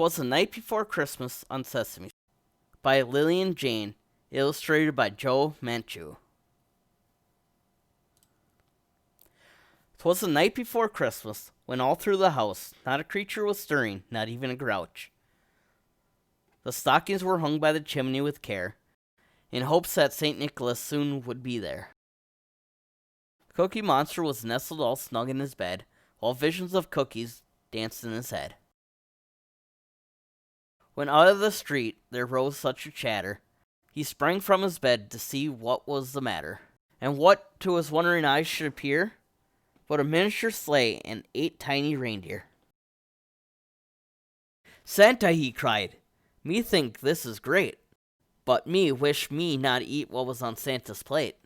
'Twas the Night Before Christmas on Sesame by Lillian Jaine, illustrated by Joe Manchu. 'Twas the night before Christmas, when all through the house not a creature was stirring, not even a grouch. The stockings were hung by the chimney with care, in hopes that St. Nicholas soon would be there. The Cookie Monster was nestled all snug in his bed, while visions of cookies danced in his head. When out of the street there rose such a chatter, he sprang from his bed to see what was the matter. And what to his wondering eyes should appear but a miniature sleigh and 8 tiny reindeer. "Santa," he cried, "me think this is great, but me wish me not eat what was on Santa's plate."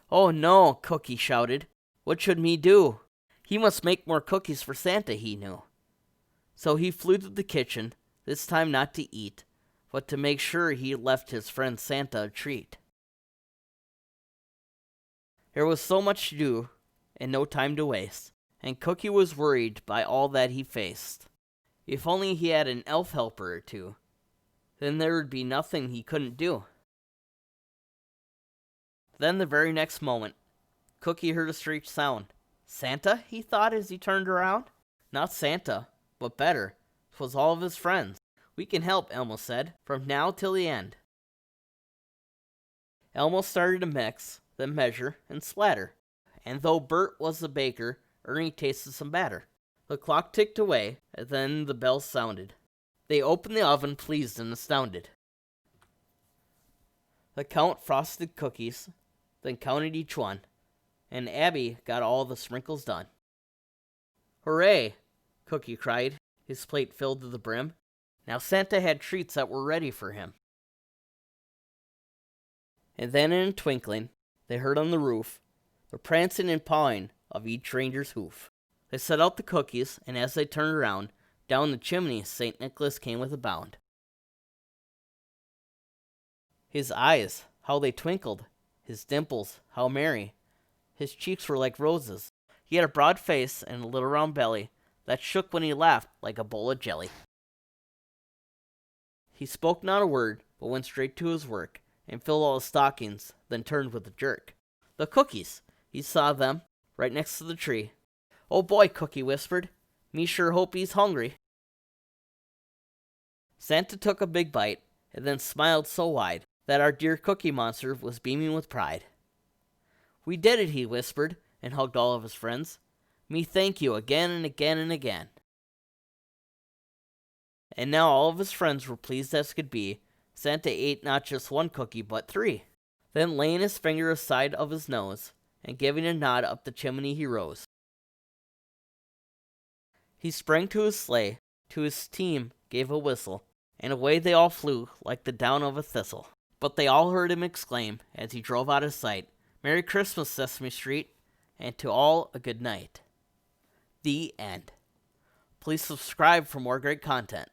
"Oh no," Cookie shouted, "what should me do? He must make more cookies for Santa, he knew." So he flew to the kitchen, this time not to eat, but to make sure he left his friend Santa a treat. There was so much to do, and no time to waste, and Cookie was worried by all that he faced. If only he had an elf helper or two, then there would be nothing he couldn't do. Then the very next moment, Cookie heard a strange sound. Santa, he thought as he turned around. Not Santa, but better, 'twas all of his friends. "We can help," Elmo said, "from now till the end." Elmo started to mix, then measure, and splatter. And though Bert was the baker, Ernie tasted some batter. The clock ticked away, and then the bells sounded. They opened the oven, pleased and astounded. The Count frosted cookies, then counted each one, and Abby got all the sprinkles done. "Hooray!" Cookie cried, his plate filled to the brim. Now Santa had treats that were ready for him. And then in a twinkling, they heard on the roof the prancing and pawing of each reindeer's hoof. They set out the cookies, and as they turned around, down the chimney St. Nicholas came with a bound. His eyes, how they twinkled, his dimples, how merry. His cheeks were like roses. He had a broad face and a little round belly that shook when he laughed like a bowl of jelly. He spoke not a word, but went straight to his work, and filled all his stockings, then turned with a jerk. The cookies! He saw them, right next to the tree. "Oh boy," Cookie whispered, "me sure hope he's hungry." Santa took a big bite, and then smiled so wide that our dear Cookie Monster was beaming with pride. "We did it," he whispered, and hugged all of his friends. "Me thank you again and again and again." And now all of his friends were pleased as could be. Santa ate not just 1 cookie, but 3. Then laying his finger aside of his nose, and giving a nod up the chimney he rose. He sprang to his sleigh, to his team gave a whistle, and away they all flew like the down of a thistle. But they all heard him exclaim, as he drove out of sight, "Merry Christmas, Sesame Street, and to all a good night." The end. Please subscribe for more great content.